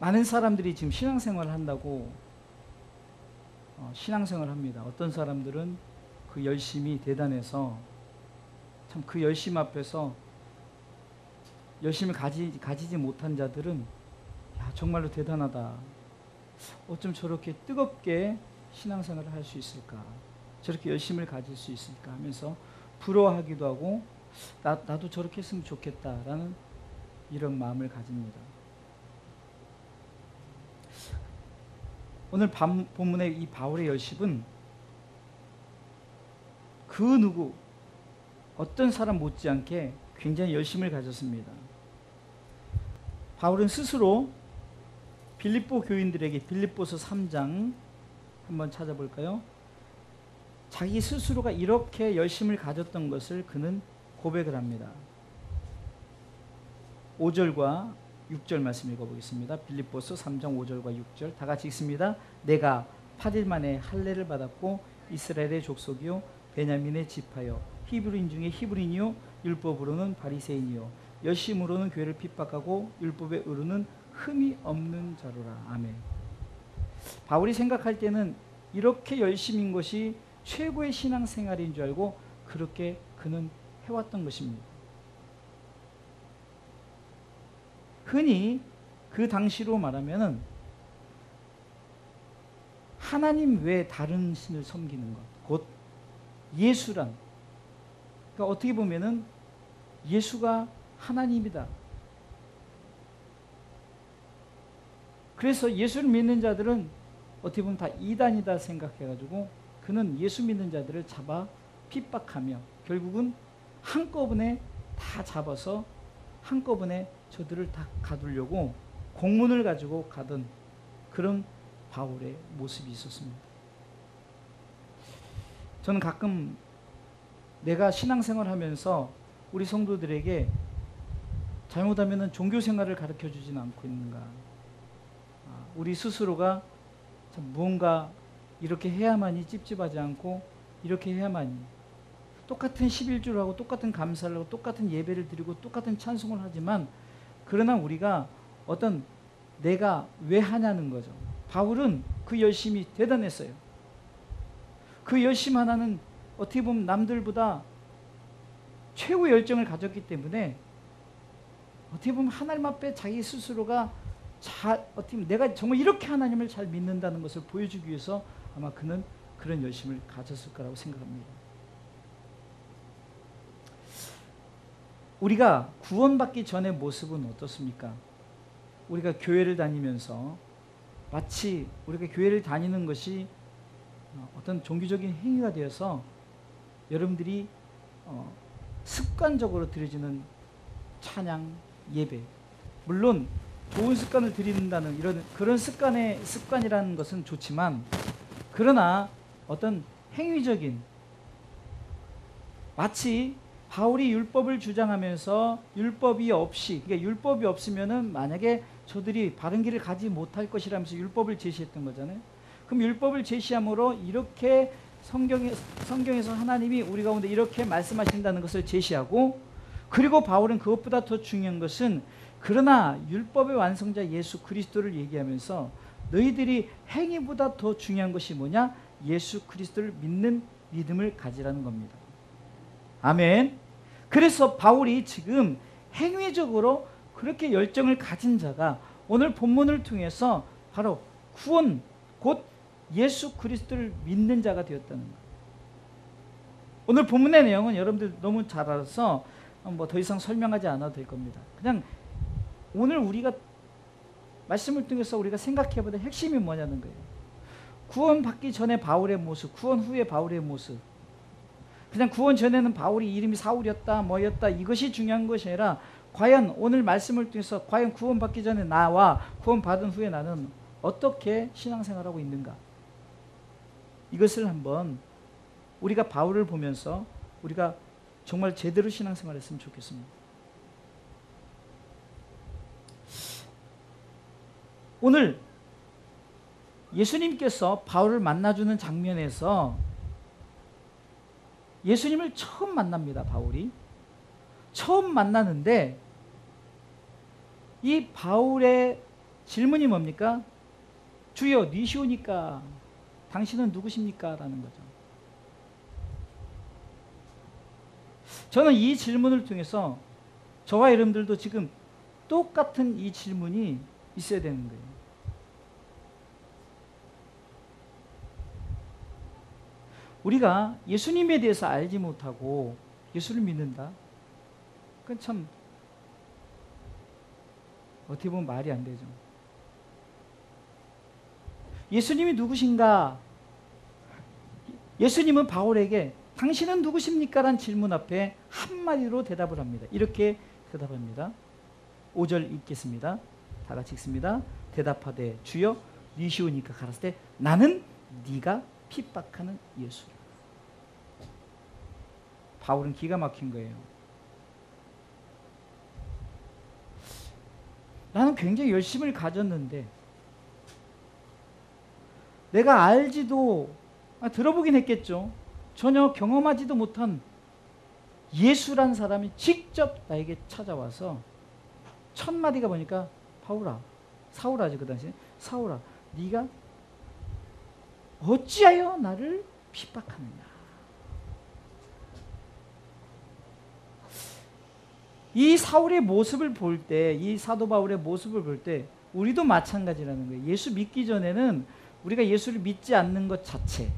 많은 사람들이 지금 신앙생활을 한다고 신앙생활을 합니다. 어떤 사람들은 그 열심이 대단해서 참 그 열심 앞에서 열심을 가지지 못한 자들은 야, 정말로 대단하다. 어쩜 저렇게 뜨겁게 신앙생활을 할 수 있을까? 저렇게 열심을 가질 수 있을까? 하면서 부러워하기도 하고 나도 저렇게 했으면 좋겠다라는 이런 마음을 가집니다. 오늘 본문의 이 바울의 열심은 그 누구 어떤 사람 못지않게 굉장히 열심을 가졌습니다. 바울은 스스로 빌립보 교인들에게 빌립보서 3장 한번 찾아볼까요? 자기 스스로가 이렇게 열심을 가졌던 것을 그는 고백을 합니다. 5절과 6절 말씀 읽어보겠습니다. 빌립보서 3장 5절과 6절 다 같이 읽습니다. 내가 8일 만에 할례를 받았고 이스라엘의 족속이요 베냐민의 지파요 히브리인 중에 히브리인이요 율법으로는 바리새인이요 열심으로는 교회를 핍박하고 율법에 의로는 흠이 없는 자로라. 아멘. 바울이 생각할 때는 이렇게 열심인 것이 최고의 신앙생활인 줄 알고 그렇게 그는 해왔던 것입니다. 흔히 그 당시로 말하면은 하나님 외에 다른 신을 섬기는 것, 곧 예수란, 그러니까 어떻게 보면은 예수가 하나님이다. 그래서 예수를 믿는 자들은 어떻게 보면 다 이단이다 생각해가지고 그는 예수 믿는 자들을 잡아 핍박하며 결국은 한꺼번에 다 잡아서 한꺼번에 저들을 다 가두려고 공문을 가지고 가던 그런 바울의 모습이 있었습니다. 저는 가끔 내가 신앙생활 하면서 우리 성도들에게 잘못하면 종교생활을 가르쳐주지는 않고 있는가, 우리 스스로가 참 무언가 이렇게 해야만이 찝찝하지 않고 이렇게 해야만이 똑같은 11주를 하고 똑같은 감사를 하고 똑같은 예배를 드리고 똑같은 찬송을 하지만 그러나 우리가 어떤 내가 왜 하냐는 거죠. 바울은 그 열심이 대단했어요. 그 열심 하나는 어떻게 보면 남들보다 최고의 열정을 가졌기 때문에 어떻게 보면 하나님 앞에 자기 스스로가 어떻게 보면 내가 정말 이렇게 하나님을 잘 믿는다는 것을 보여주기 위해서 아마 그는 그런 열심을 가졌을 거라고 생각합니다. 우리가 구원받기 전의 모습은 어떻습니까? 우리가 교회를 다니면서 마치 우리가 교회를 다니는 것이 어떤 종교적인 행위가 되어서 여러분들이 습관적으로 드려지는 찬양, 예배, 물론 좋은 습관을 드린다는 이런 그런 습관이라는 것은 좋지만 그러나 어떤 행위적인 마치 바울이 율법을 주장하면서 율법이 없이, 그러니까 율법이 없으면은 만약에 저들이 바른 길을 가지 못할 것이라면서 율법을 제시했던 거잖아요. 그럼 율법을 제시함으로 이렇게 성경에서 하나님이 우리 가운데 이렇게 말씀하신다는 것을 제시하고, 그리고 바울은 그것보다 더 중요한 것은 그러나 율법의 완성자 예수 그리스도를 얘기하면서 너희들이 행위보다 더 중요한 것이 뭐냐? 예수 그리스도를 믿는 믿음을 가지라는 겁니다. 아멘. 그래서 바울이 지금 행위적으로 그렇게 열정을 가진 자가 오늘 본문을 통해서 바로 구원, 곧 예수 그리스도를 믿는 자가 되었다는 거예요. 오늘 본문의 내용은 여러분들 너무 잘 알아서 뭐 더 이상 설명하지 않아도 될 겁니다. 그냥 오늘 우리가 말씀을 통해서 우리가 생각해보는 핵심이 뭐냐는 거예요. 구원받기 전에 바울의 모습, 구원 후에 바울의 모습. 그냥 구원 전에는 바울이 이름이 사울이었다, 뭐였다, 이것이 중요한 것이 아니라 과연 오늘 말씀을 통해서 과연 구원받기 전에 나와 구원받은 후에 나는 어떻게 신앙생활하고 있는가, 이것을 한번 우리가 바울을 보면서 우리가 정말 제대로 신앙생활했으면 좋겠습니다. 오늘 예수님께서 바울을 만나주는 장면에서 예수님을 처음 만납니다. 바울이 처음 만나는데 이 바울의 질문이 뭡니까? 주여 니시오니까 당신은 누구십니까? 라는 거죠. 저는 이 질문을 통해서 저와 여러분들도 지금 똑같은 이 질문이 있어야 되는 거예요. 우리가 예수님에 대해서 알지 못하고 예수를 믿는다? 그건 참 어떻게 보면 말이 안 되죠. 예수님이 누구신가? 예수님은 바울에게 당신은 누구십니까? 라는 질문 앞에 한마디로 대답을 합니다. 이렇게 대답합니다. 5절 읽겠습니다. 다 같이 읽습니다. 대답하되 주여 니시오니까 가라사 때 나는 네가 핍박하는 예수라. 바울은 기가 막힌 거예요. 나는 굉장히 열심을 가졌는데 내가 알지도 들어보긴 했겠죠. 전혀 경험하지도 못한 예수란 사람이 직접 나에게 찾아와서 첫 마디가 뭐니까 바울아, 사울아죠 그 당시에. 사울아, 네가 어찌하여 나를 핍박하느냐. 이 사울의 모습을 볼 때, 이 사도 바울의 모습을 볼 때 우리도 마찬가지라는 거예요. 예수 믿기 전에는 우리가 예수를 믿지 않는 것 자체,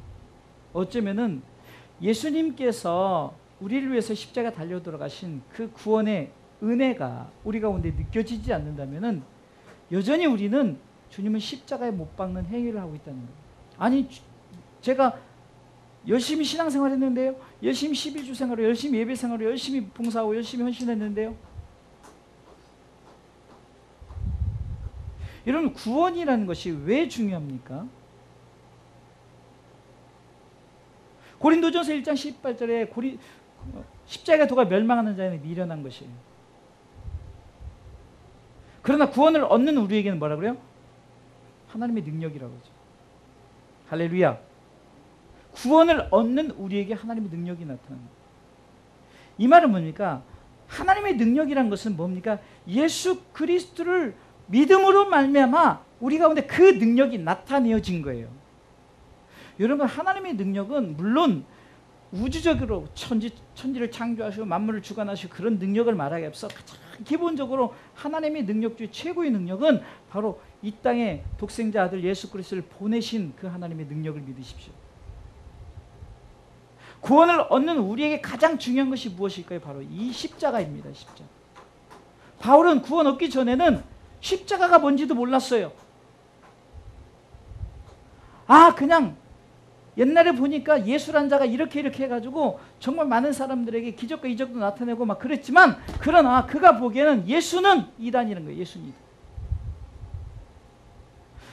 어쩌면은 예수님께서 우리를 위해서 십자가 달려 돌아가신 그 구원의 은혜가 우리 가운데 느껴지지 않는다면은 여전히 우리는 주님은 십자가에 못 박는 행위를 하고 있다는 거예요. 아니 제가 열심히 신앙생활 했는데요, 열심히 11주 생활을, 열심히 예배 생활을, 열심히 봉사하고 열심히 헌신했는데요. 여러분 구원이라는 것이 왜 중요합니까? 고린도전서 1장 18절에 십자가에 도가 멸망하는 자에는 미련한 것이에요. 그러나 구원을 얻는 우리에게는 뭐라 그래요? 하나님의 능력이라고 하죠. 할렐루야. 구원을 얻는 우리에게 하나님의 능력이 나타납니다. 이 말은 뭡니까? 하나님의 능력이란 것은 뭡니까? 예수 그리스도를 믿음으로 말미암아 우리 가운데 그 능력이 나타내어진 거예요. 여러분 하나님의 능력은 물론 우주적으로 천지를 창조하시고 만물을 주관하시고 그런 능력을 말하기 앞서 가장 기본적으로 하나님의 능력 중에 최고의 능력은 바로 이 땅에 독생자 아들 예수 그리스도를 보내신 그 하나님의 능력을 믿으십시오. 구원을 얻는 우리에게 가장 중요한 것이 무엇일까요? 바로 이 십자가입니다. 십자가. 바울은 구원 얻기 전에는 십자가가 뭔지도 몰랐어요. 그냥 옛날에 보니까 예수란 자가 이렇게 해가지고 정말 많은 사람들에게 기적과 이적도 나타내고 막 그랬지만, 그러나 그가 보기에는 예수는 이단이라는 거예요. 예수는 이단.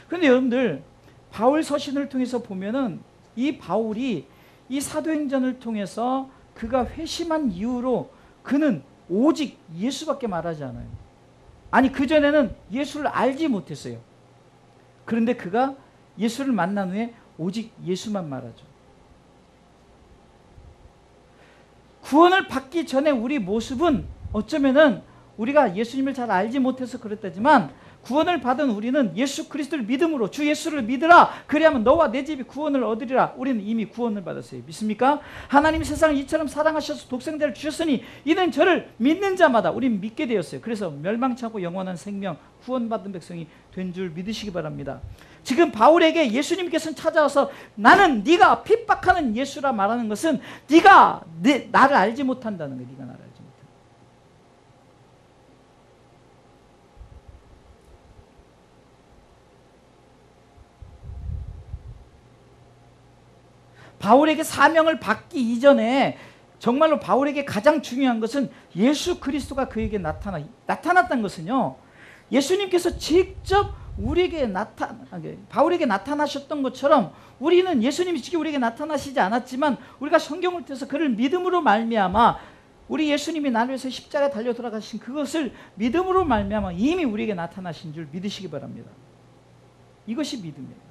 그런데 여러분들 바울 서신을 통해서 보면은 이 바울이 이 사도행전을 통해서 그가 회심한 이후로 그는 오직 예수밖에 말하지 않아요. 아니 그전에는 예수를 알지 못했어요. 그런데 그가 예수를 만난 후에 오직 예수만 말하죠. 구원을 받기 전에 우리 모습은 어쩌면은 우리가 예수님을 잘 알지 못해서 그랬다지만, 구원을 받은 우리는 예수 그리스도를 믿음으로 주 예수를 믿으라 그리하면 너와 내 집이 구원을 얻으리라. 우리는 이미 구원을 받았어요. 믿습니까? 하나님이 세상을 이처럼 사랑하셔서 독생자를 주셨으니 이는 저를 믿는 자마다 우리는 믿게 되었어요. 그래서 멸망치 않고 영원한 생명 구원받은 백성이 된 줄 믿으시기 바랍니다. 지금 바울에게 예수님께서는 찾아와서 나는 네가 핍박하는 예수라 말하는 것은 네가 나를 알지 못한다는 거예요. 네가 나를 알지 못한다. 바울에게 사명을 받기 이전에 정말로 바울에게 가장 중요한 것은 예수 그리스도가 그에게 나타났다는 것은요, 예수님께서 직접 우리에게 바울에게 나타나셨던 것처럼 우리는 예수님이 직접 우리에게 나타나시지 않았지만 우리가 성경을 통해서 그를 믿음으로 말미암아 우리 예수님이 나를 위해서 십자가에 달려 돌아가신 그것을 믿음으로 말미암아 이미 우리에게 나타나신 줄 믿으시기 바랍니다. 이것이 믿음이에요.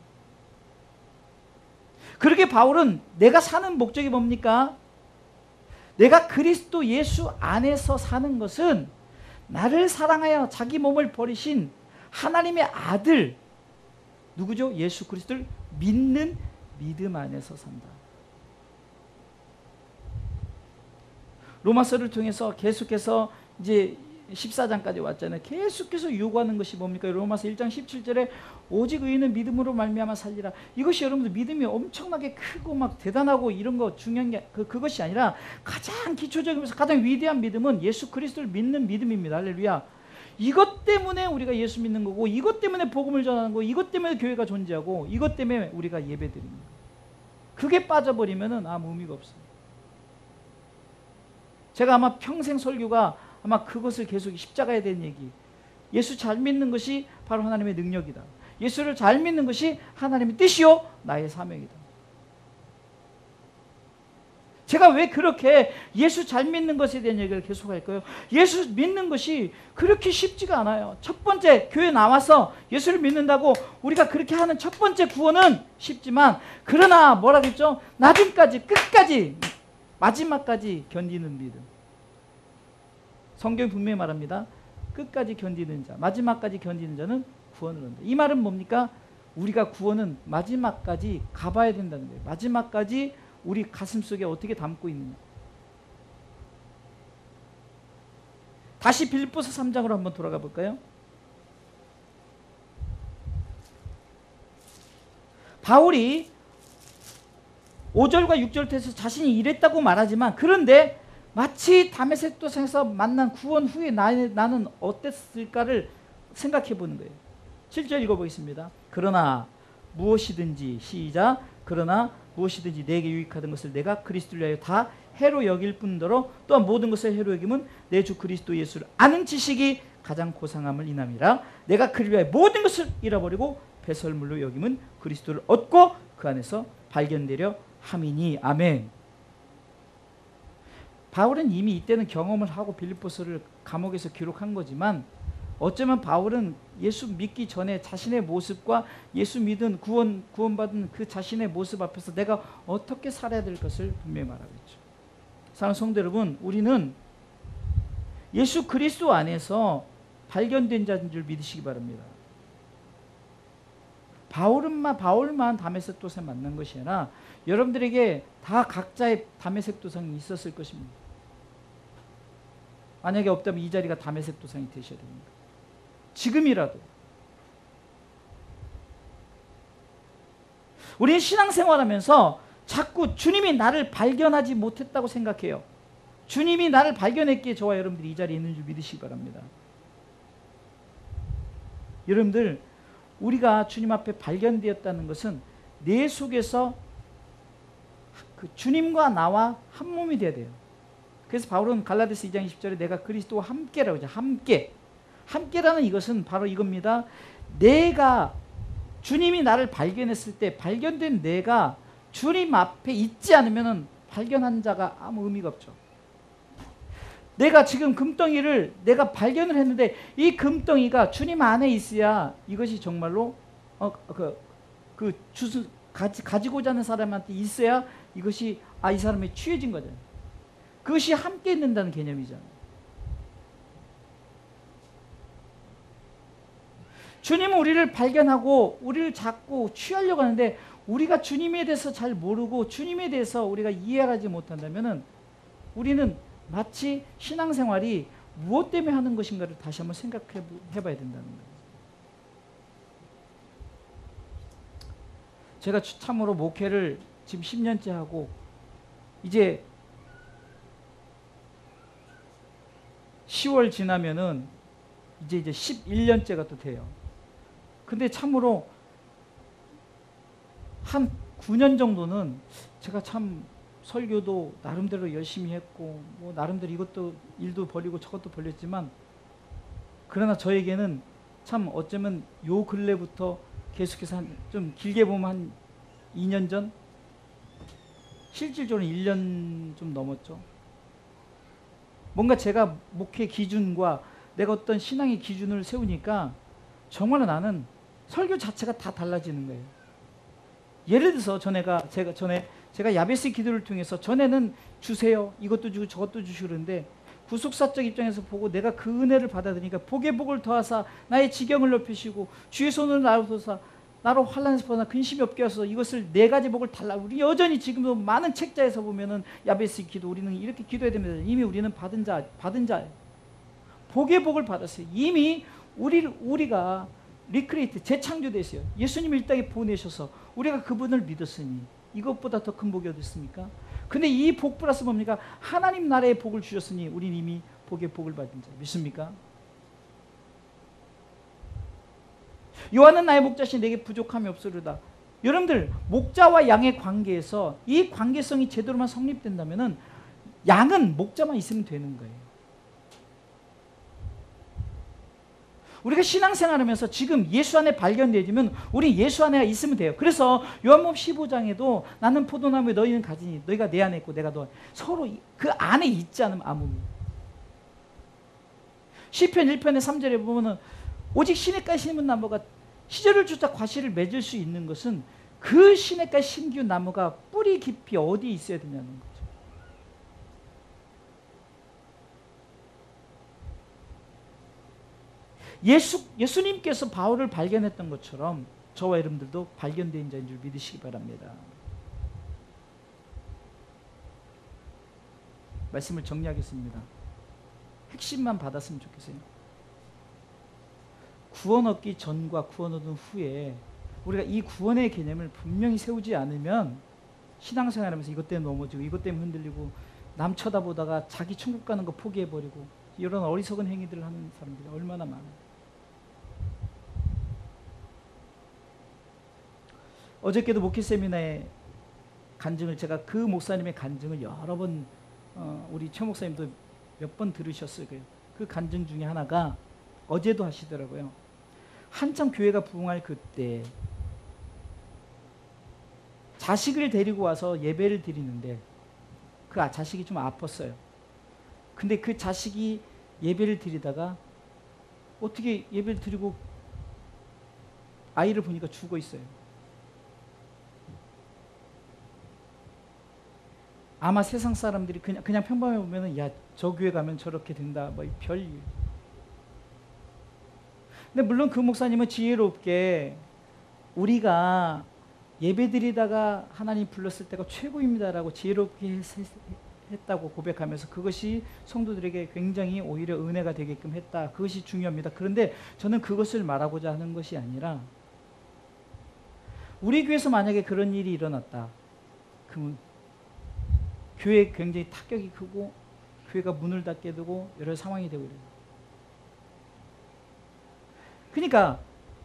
그렇게 바울은 내가 사는 목적이 뭡니까? 내가 그리스도 예수 안에서 사는 것은 나를 사랑하여 자기 몸을 버리신 하나님의 아들 누구죠? 예수 그리스도를 믿는 믿음 안에서 산다. 로마서를 통해서 계속해서 이제 14장까지 왔잖아요. 계속해서 요구하는 것이 뭡니까? 로마서 1장 17절에 오직 의인은 믿음으로 말미암아 살리라. 이것이 여러분들 믿음이 엄청나게 크고 막 대단하고 이런 거 중요한 게 그것이 아니라 가장 기초적이면서 가장 위대한 믿음은 예수 그리스도를 믿는 믿음입니다. 할렐루야. 이것 때문에 우리가 예수 믿는 거고, 이것 때문에 복음을 전하는 거고, 이것 때문에 교회가 존재하고, 이것 때문에 우리가 예배드립니다. 그게 빠져버리면은 아무 의미가 없어요. 제가 아마 평생 설교가 아마 그것을 계속 십자가에 대한 얘기, 예수 잘 믿는 것이 바로 하나님의 능력이다. 예수를 잘 믿는 것이 하나님의 뜻이요 나의 사명이다. 제가 왜 그렇게 예수 잘 믿는 것에 대한 얘기를 계속 할까요? 예수 믿는 것이 그렇게 쉽지가 않아요. 첫 번째 교회 나와서 예수를 믿는다고 우리가 그렇게 하는 첫 번째 구원은 쉽지만, 그러나 뭐라 그랬죠? 나중까지 끝까지 마지막까지 견디는 믿음. 성경이 분명히 말합니다. 끝까지 견디는 자, 마지막까지 견디는 자는 구원을 얻는다. 이 말은 뭡니까? 우리가 구원은 마지막까지 가봐야 된다는 거예요. 마지막까지 우리 가슴속에 어떻게 담고 있느냐. 다시 빌립보서 3장으로 한번 돌아가 볼까요? 바울이 5절과 6절에서 자신이 이랬다고 말하지만, 그런데 마치 다메섹 도상에서 만난 구원 후에 나는 어땠을까를 생각해 보는 거예요. 7절 읽어보겠습니다. 그러나 무엇이든지, 시작, 그러나 무엇이든지 내게 유익하던 것을 내가 그리스도를 위하여 다 해로 여길 뿐더러 또한 모든 것을 해로 여김은 내 주 그리스도 예수를 아는 지식이 가장 고상함을 인함이라. 내가 그를 위하여 모든 것을 잃어버리고 배설물로 여김은 그리스도를 얻고 그 안에서 발견되려 함이니. 아멘. 바울은 이미 이때는 경험을 하고 빌립보서를 감옥에서 기록한 거지만, 어쩌면 바울은 예수 믿기 전에 자신의 모습과 예수 믿은 구원받은 그 자신의 모습 앞에서 내가 어떻게 살아야 될 것을 분명히 말하고 있죠. 사랑하는 성도 여러분, 우리는 예수 그리스도 안에서 발견된 자인 줄 믿으시기 바랍니다. 바울만 다메섹 도상에 만난 것이 아니라 여러분들에게 다 각자의 다메섹 도상이 있었을 것입니다. 만약에 없다면 이 자리가 다메섹 도상이 되셔야 됩니다. 지금이라도. 우리는 신앙생활하면서 자꾸 주님이 나를 발견하지 못했다고 생각해요. 주님이 나를 발견했기에 저와 여러분들이 이 자리에 있는 줄 믿으시기 바랍니다. 여러분들, 우리가 주님 앞에 발견되었다는 것은 내 속에서 그 주님과 나와 한 몸이 되어야 돼요. 그래서 바울은 갈라디아서 2장 20절에 내가 그리스도와 함께라고 하죠. 함께라는 이것은 바로 이겁니다. 내가 주님이 나를 발견했을 때 발견된 내가 주님 앞에 있지 않으면 발견한 자가 아무 의미가 없죠. 내가 지금 금덩이를 내가 발견을 했는데 이 금덩이가 주님 안에 있어야 이것이 정말로 가지고자 하는 사람한테 있어야 이것이 이 사람이 취해진 거잖아요. 그것이 함께 있는다는 개념이잖아요. 주님은 우리를 발견하고 우리를 잡고 취하려고 하는데, 우리가 주님에 대해서 잘 모르고 주님에 대해서 우리가 이해하지 못한다면 우리는 마치 신앙생활이 무엇 때문에 하는 것인가를 다시 한번 생각해 봐야 된다는 거예요. 제가 참으로 목회를 지금 10년째 하고 이제 10월 지나면은 이제 11년째가 또 돼요. 근데 참으로 한 9년 정도는 제가 참 설교도 나름대로 열심히 했고 뭐 나름대로 이것도 일도 벌이고 저것도 벌렸지만, 그러나 저에게는 참 어쩌면 요 근래부터 계속해서 좀 길게 보면 한 2년 전, 실질적으로 1년 좀 넘었죠. 뭔가 제가 목회 기준과 내가 어떤 신앙의 기준을 세우니까 정말 나는 설교 자체가 다 달라지는 거예요. 예를 들어서 제가 야베스 기도를 통해서 전에는 주세요, 이것도 주고 저것도 주시고 그러는데 구속사적 입장에서 보고 내가 그 은혜를 받아들이니까 복의 복을 더하사 나의 지경을 높이시고 주의 손을 나로소서 나로 환난에서 벗어나 근심이 없게 하소서 이것을 네 가지 복을 달라. 우리 여전히 지금도 많은 책자에서 보면은 야베스 기도 우리는 이렇게 기도해야 됩니다. 이미 우리는 받은 자 복의 복을 받았어요. 이미 우리가 리크리에이트 재창조됐어요. 예수님을 이 땅에 보내셔서 우리가 그분을 믿었으니 이것보다 더 큰 복이 어디 있습니까? 근데 이 복 플러스 뭡니까? 하나님 나라의 복을 주셨으니 우린 이미 복의 복을 받은 자. 믿습니까? 요한은 나의 목자신 내게 부족함이 없으리로다. 여러분들 목자와 양의 관계에서 이 관계성이 제대로만 성립된다면은 양은 목자만 있으면 되는 거예요. 우리가 신앙생활하면서 지금 예수 안에 발견되면 우리 예수 안에 있으면 돼요. 그래서 요한복음 15장에도 나는 포도나무에 너희는 가지니 너희가 내 안에 있고 내가 너 서로 그 안에 있지 않으면 아무 시편 1편의 3절에 보면은 오직 시냇가에 심은 나무가 시절을 쫓아 과실을 맺을 수 있는 것은 그 시냇가에 심기운 나무가 뿌리 깊이 어디에 있어야 되냐는 거죠. 예수님께서 바울을 발견했던 것처럼 저와 여러분들도 발견된 자인 줄 믿으시기 바랍니다. 말씀을 정리하겠습니다. 핵심만 받았으면 좋겠어요. 구원 얻기 전과 구원 얻은 후에 우리가 이 구원의 개념을 분명히 세우지 않으면 신앙생활하면서 이것 때문에 넘어지고 이것 때문에 흔들리고 남 쳐다보다가 자기 천국 가는 거 포기해버리고 이런 어리석은 행위들을 하는 사람들이 얼마나 많아요. 어저께도 목회 세미나의 간증을 제가 그 목사님의 간증을 여러 번 우리 최 목사님도 몇 번 들으셨을 거예요. 그 간증 중에 하나가 어제도 하시더라고요. 한참 교회가 부흥할 그때 자식을 데리고 와서 예배를 드리는데 그 자식이 좀 아팠어요. 근데 그 자식이 예배를 드리다가 어떻게 예배를 드리고 아이를 보니까 죽어 있어요. 아마 세상 사람들이 그냥 평범해 보면은 야, 저 교회 가면 저렇게 된다. 뭐 별일. 근데 물론 그 목사님은 지혜롭게 우리가 예배드리다가 하나님 불렀을 때가 최고입니다라고 지혜롭게 했다고 고백하면서 그것이 성도들에게 굉장히 오히려 은혜가 되게끔 했다. 그것이 중요합니다. 그런데 저는 그것을 말하고자 하는 것이 아니라 우리 교회에서 만약에 그런 일이 일어났다. 그러면 교회에 굉장히 타격이 크고 교회가 문을 닫게 되고 여러 상황이 되고 이래요. 그러니까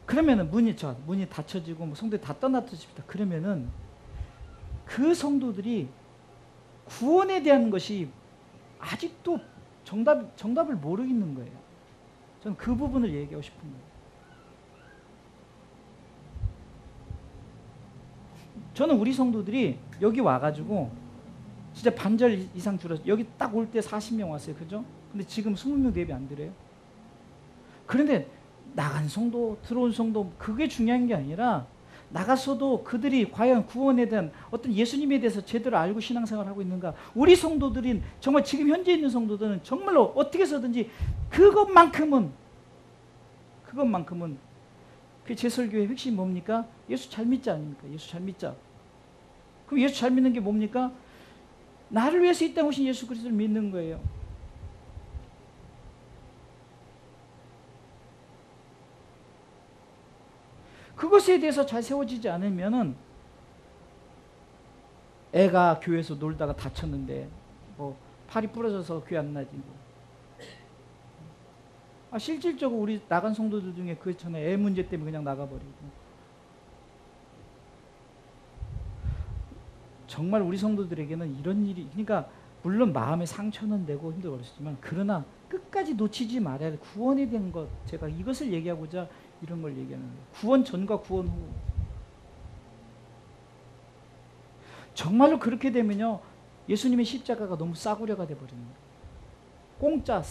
그러면은 문이 닫혀지고 뭐 성도들이 다 떠나십니다. 그러면은 그 성도들이 구원에 대한 것이 아직도 정답을 모르겠는 거예요. 저는 그 부분을 얘기하고 싶은 거예요. 저는 우리 성도들이 여기 와가지고 진짜 반절 이상 줄었어요. 여기 딱 올 때 40명 왔어요. 그죠? 근데 지금 20명 예배 안 드려요. 그런데 나간 성도, 들어온 성도 그게 중요한 게 아니라 나가서도 그들이 과연 구원에 대한 어떤 예수님에 대해서 제대로 알고 신앙생활을 하고 있는가. 우리 성도들인 정말 지금 현재 있는 성도들은 정말로 어떻게 해서든지 그것만큼은 그 제설교의 핵심이 뭡니까? 예수 잘 믿자 아닙니까? 예수 잘 믿자. 그럼 예수 잘 믿는 게 뭡니까? 나를 위해서 이 땅에 오신 예수 그리스도를 믿는 거예요. 그것에 대해서 잘 세워지지 않으면은 애가 교회에서 놀다가 다쳤는데 뭐 팔이 부러져서 교회 안 나지 뭐. 실질적으로 우리 나간 성도들 중에 그 전에 애 문제 때문에 그냥 나가버리고. 정말 우리 성도들에게는 이런 일이, 그러니까 물론 마음의 상처는 되고 힘들었지만 그러나 끝까지 놓치지 말아야 돼. 구원에 대한 것, 제가 이것을 얘기하고자 이런 걸 얘기하는 거예요. 구원 전과 구원 후. 정말로 그렇게 되면요, 예수님의 십자가가 너무 싸구려가 돼버리는 거예요. 공짜,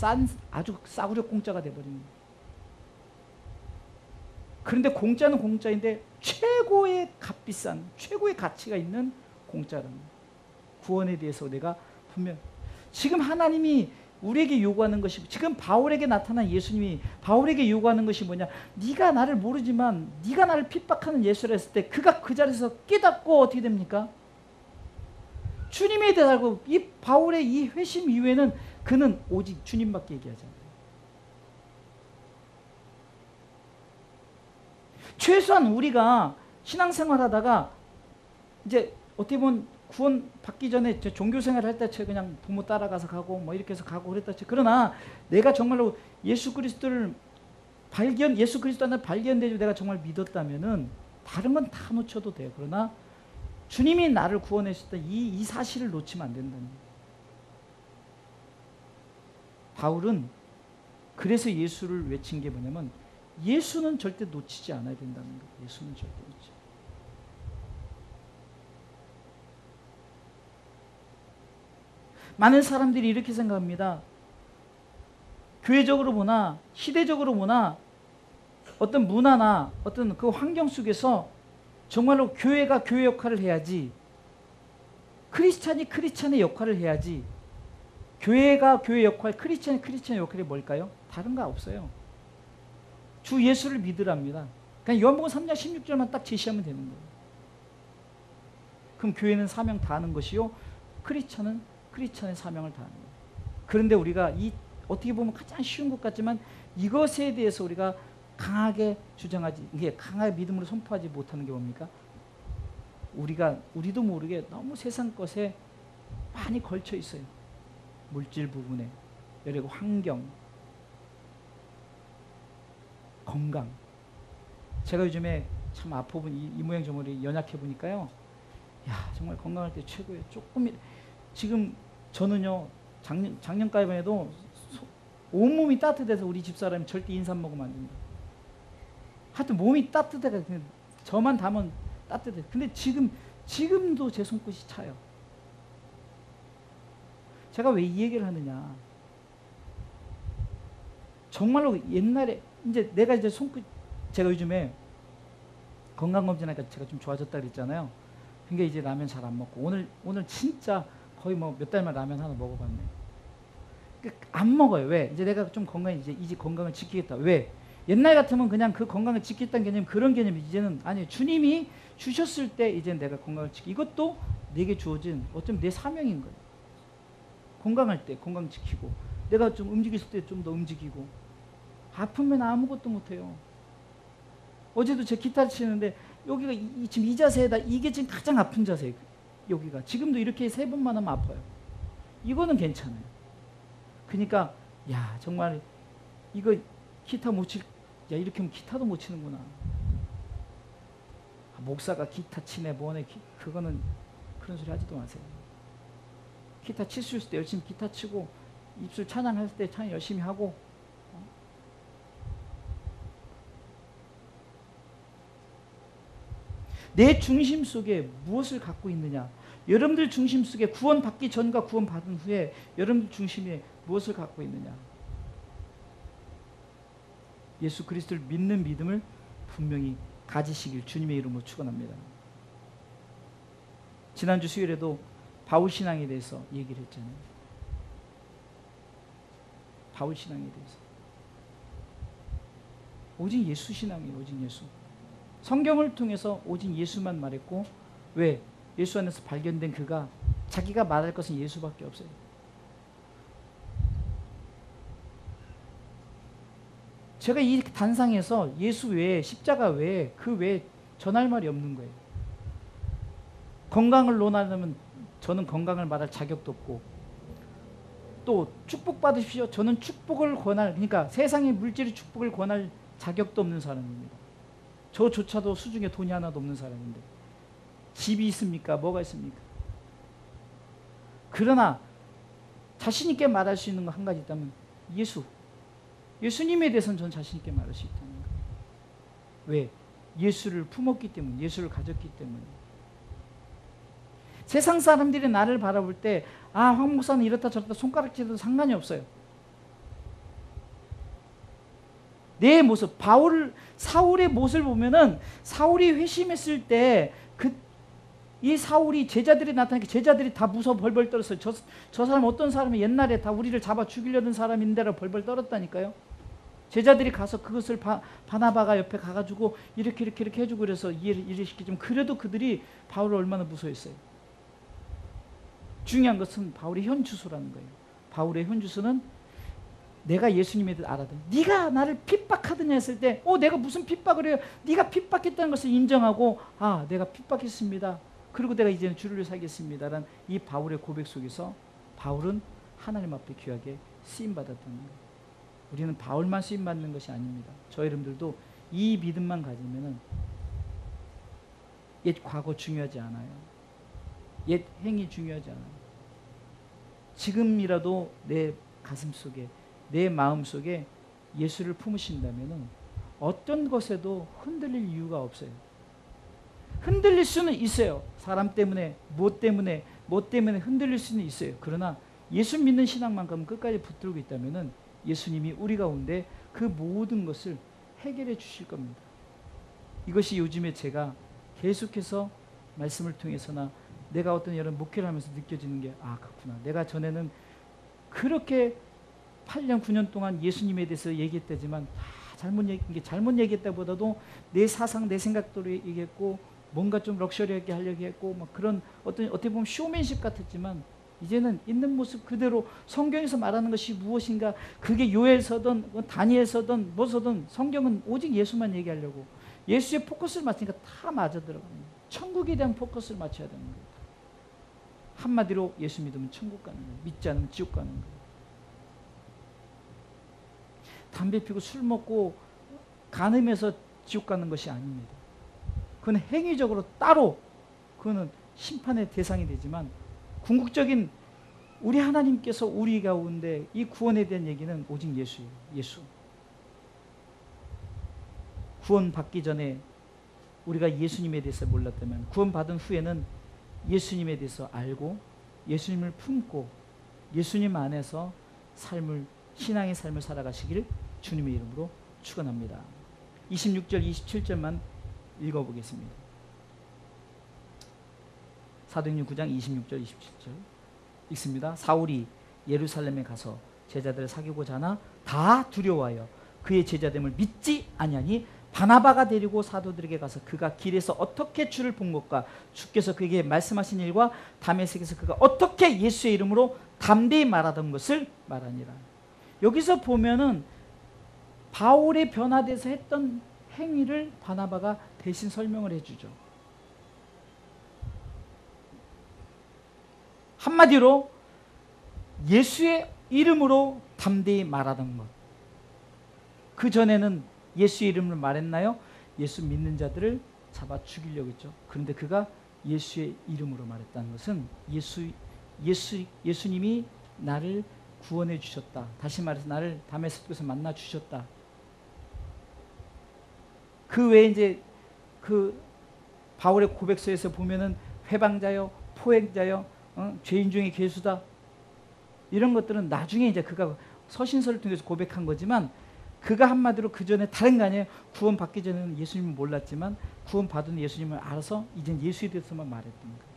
아주 싸구려 공짜가 돼버리는 거예요. 그런데 공짜는 공짜인데 최고의 값비싼, 최고의 가치가 있는 공짜라는 거예요. 구원에 대해서 내가 분명 지금 하나님이 우리에게 요구하는 것이, 지금 바울에게 나타난 예수님이 바울에게 요구하는 것이 뭐냐? 네가 나를 모르지만 네가 나를 핍박하는 예수라 했을 때 그가 그 자리에서 깨닫고 어떻게 됩니까? 주님에 대해 알고, 이 바울의 이 회심 이후에는 그는 오직 주님밖에 얘기하잖아요. 최소한 우리가 신앙생활 하다가 이제 어떻게 보면 구원 받기 전에 종교생활 할 때 그냥 부모 따라가서 가고 뭐 이렇게 해서 가고 그랬다 치. 그러나 내가 정말로 예수 그리스도를 예수 그리스도 하나 발견되고 내가 정말 믿었다면은 다른 건 다 놓쳐도 돼요. 그러나 주님이 나를 구원했을 때 이 사실을 놓치면 안 된다는 거예요. 바울은 그래서 예수를 외친 게 뭐냐면 예수는 절대 놓치지 않아야 된다는 거예요. 예수는 절대 놓치지. 많은 사람들이 이렇게 생각합니다. 교회적으로 보나 시대적으로 보나 어떤 문화나 어떤 그 환경 속에서 정말로 교회가 교회 역할을 해야지, 크리스찬이 크리스찬의 역할을 해야지, 교회가 교회 역할, 크리스찬이 크리스찬의 역할이 뭘까요? 다른 거 없어요. 주 예수를 믿으랍니다. 그냥 요한복음 3장 16절만 딱 제시하면 되는 거예요. 그럼 교회는 사명 다하는 것이요, 크리스찬은 크리스찬의 사명을 다하는 거예요. 그런데 우리가 이 어떻게 보면 가장 쉬운 것 같지만 이것에 대해서 우리가 강하게 주장하지, 이게 강하게 믿음으로 선포하지 못하는 게 뭡니까? 우리도 모르게 너무 세상 것에 많이 걸쳐 있어요. 물질 부분에, 그리고 환경, 건강. 제가 요즘에 참 아파본 이 모양 저 머리 연약해 보니까요. 야, 정말 건강할 때 최고예요. 조금 지금 저는요, 작년까지만 해도 온몸이 따뜻해서 우리 집사람이 절대 인삼 먹으면 안 된다. 하여튼 몸이 따뜻해가 저만 담은 따뜻해. 근데 지금도 제 손끝이 차요. 제가 왜 이 얘기를 하느냐? 정말로 옛날에 이제 내가 이제 제가 요즘에 건강검진하니까 제가 좀 좋아졌다 그랬잖아요. 그러니까 이제 라면 잘 안 먹고 오늘 진짜 거의 뭐 몇 달만 라면 하나 먹어봤네. 그러니까 안 먹어요. 왜? 이제 내가 좀 이제 건강을 지키겠다. 왜? 옛날 같으면 그냥 그 건강을 지키겠다는 개념, 그런 개념이 이제는 아니에요. 주님이 주셨을 때 이제 내가 건강을 이것도 내게 주어진 어쩌면 내 사명인 거예요. 건강할 때 건강 지키고, 내가 좀 움직일 때 좀 더 움직이고, 아프면 아무것도 못해요. 어제도 제 기타를 치는데 여기가 지금 이 자세에다, 이게 지금 가장 아픈 자세예요. 여기가 지금도 이렇게 3번만 하면 아파요. 이거는 괜찮아요. 그러니까 야, 정말 이거 기타 못 칠, 야, 이렇게 하면 기타도 못 치는구나. 목사가 기타 치네 뭐네, 그거는 그런 소리 하지도 마세요. 기타 칠 수 있을 때 열심히 기타 치고, 입술 찬양할 때 찬양 열심히 하고. 내 중심 속에 무엇을 갖고 있느냐? 여러분들 중심 속에 구원받기 전과 구원받은 후에 여러분들 중심에 무엇을 갖고 있느냐? 예수 그리스도를 믿는 믿음을 분명히 가지시길 주님의 이름으로 축원합니다. 지난주 수요일에도 바울 신앙에 대해서 얘기를 했잖아요. 바울 신앙에 대해서. 오직 예수 신앙이에요. 오직 예수. 성경을 통해서 오직 예수만 말했고, 왜? 예수 안에서 발견된 그가 자기가 말할 것은 예수밖에 없어요. 제가 이 단상에서 예수 외에, 십자가 외에, 그 외에 전할 말이 없는 거예요. 건강을 논하려면 저는 건강을 말할 자격도 없고, 또 축복 받으십시오. 저는 축복을 권할, 그러니까 세상의 물질의 축복을 권할 자격도 없는 사람입니다. 저조차도 수중에 돈이 하나도 없는 사람인데 집이 있습니까? 뭐가 있습니까? 그러나 자신 있게 말할 수 있는 거 한 가지 있다면 예수님에 대해서는 저는 자신 있게 말할 수 있다는 거예요. 왜? 예수를 품었기 때문에, 예수를 가졌기 때문에. 세상 사람들이 나를 바라볼 때, 아, 황 목사는 이렇다 저렇다 손가락질해도 상관이 없어요. 내 모습, 사울의 모습을 보면은 사울이 회심했을 때 이 사울이 제자들이 나타나니까 제자들이 다 무서워 벌벌 떨었어요. 저 사람 어떤 사람이 옛날에 다 우리를 잡아 죽이려던 사람인데라고 벌벌 떨었다니까요. 제자들이 가서 그것을 바나바가 옆에 가가지고 이렇게 해주고 그래서 이해를 시키지만 그래도 그들이 바울을 얼마나 무서워했어요. 중요한 것은 바울의 현 주소라는 거예요. 바울의 현 주소는 내가 예수님에 대해 알아든 네가 나를 핍박하더냐 했을 때 내가 무슨 핍박을 해요. 네가 핍박했다는 것을 인정하고 내가 핍박했습니다. 그리고 내가 이제는 주를 위해 살겠습니다라는 이 바울의 고백 속에서 바울은 하나님 앞에 귀하게 쓰임받았다는 거예요. 우리는 바울만 쓰임받는 것이 아닙니다. 저 여러분들도 이 믿음만 가지면은 옛 과거 중요하지 않아요. 옛 행위 중요하지 않아요. 지금이라도 내 가슴 속에 내 마음 속에 예수를 품으신다면은 어떤 것에도 흔들릴 이유가 없어요. 흔들릴 수는 있어요. 사람 때문에 뭐 때문에 흔들릴 수는 있어요. 그러나 예수 믿는 신앙만큼 끝까지 붙들고 있다면은 예수님이 우리 가운데 그 모든 것을 해결해 주실 겁니다. 이것이 요즘에 제가 계속해서 말씀을 통해서나 내가 어떤 여러 목회를 하면서 느껴지는 게 그렇구나. 내가 전에는 그렇게 8년 9년 동안 예수님에 대해서 얘기했다지만 잘못 얘기했다보다도 내 사상 내 생각대로 얘기했고 뭔가 좀 럭셔리하게 하려고 했고 막 그런 어떻게 보면 쇼맨십 같았지만 이제는 있는 모습 그대로 성경에서 말하는 것이 무엇인가 그게 요엘서든 다니엘서든 뭐서든 성경은 오직 예수만 얘기하려고 예수의 포커스를 맞추니까 다 맞아 들어가는 거예요. 천국에 대한 포커스를 맞춰야 되는 거예요. 한마디로 예수 믿으면 천국 가는 거예요. 믿지 않으면 지옥 가는 거예요. 담배 피고 술 먹고 간음해서 지옥 가는 것이 아닙니다. 그건 행위적으로 따로 그거는 심판의 대상이 되지만 궁극적인 우리 하나님께서 우리 가운데 이 구원에 대한 얘기는 오직 예수예요. 예수. 구원 받기 전에 우리가 예수님에 대해서 몰랐다면 구원 받은 후에는 예수님에 대해서 알고 예수님을 품고 예수님 안에서 신앙의 삶을 살아가시기를 주님의 이름으로 축원합니다. 26절 27절만 읽어보겠습니다. 사도행전 9장 26절 27절 읽습니다. 사울이 예루살렘에 가서 제자들을 사귀고자 하나 다 두려워하여 그의 제자됨을 믿지 아니하니 바나바가 데리고 사도들에게 가서 그가 길에서 어떻게 주를 본 것과 주께서 그에게 말씀하신 일과 다메섹에서 그가 어떻게 예수의 이름으로 담대히 말하던 것을 말하니라. 여기서 보면은 바울의 변화돼서 했던 행위를 바나바가 대신 설명을 해주죠. 한마디로 예수의 이름으로 담대히 말하던 것. 그 전에는 예수의 이름을 말했나요? 예수 믿는 자들을 잡아 죽이려고 했죠. 그런데 그가 예수의 이름으로 말했다는 것은 예수님이 나를 구원해 주셨다. 다시 말해서 나를 다메섹에서 만나 주셨다. 그 외에 이제 그 바울의 고백서에서 보면은 회방자요, 포획자요, 죄인 중에 괴수다. 이런 것들은 나중에 이제 그가 서신서를 통해서 고백한 거지만 그가 한마디로 그 전에 다른 거 아니에요. 구원 받기 전에는 예수님을 몰랐지만 구원 받은 예수님을 알아서 이제 예수에 대해서만 말했던 거예요.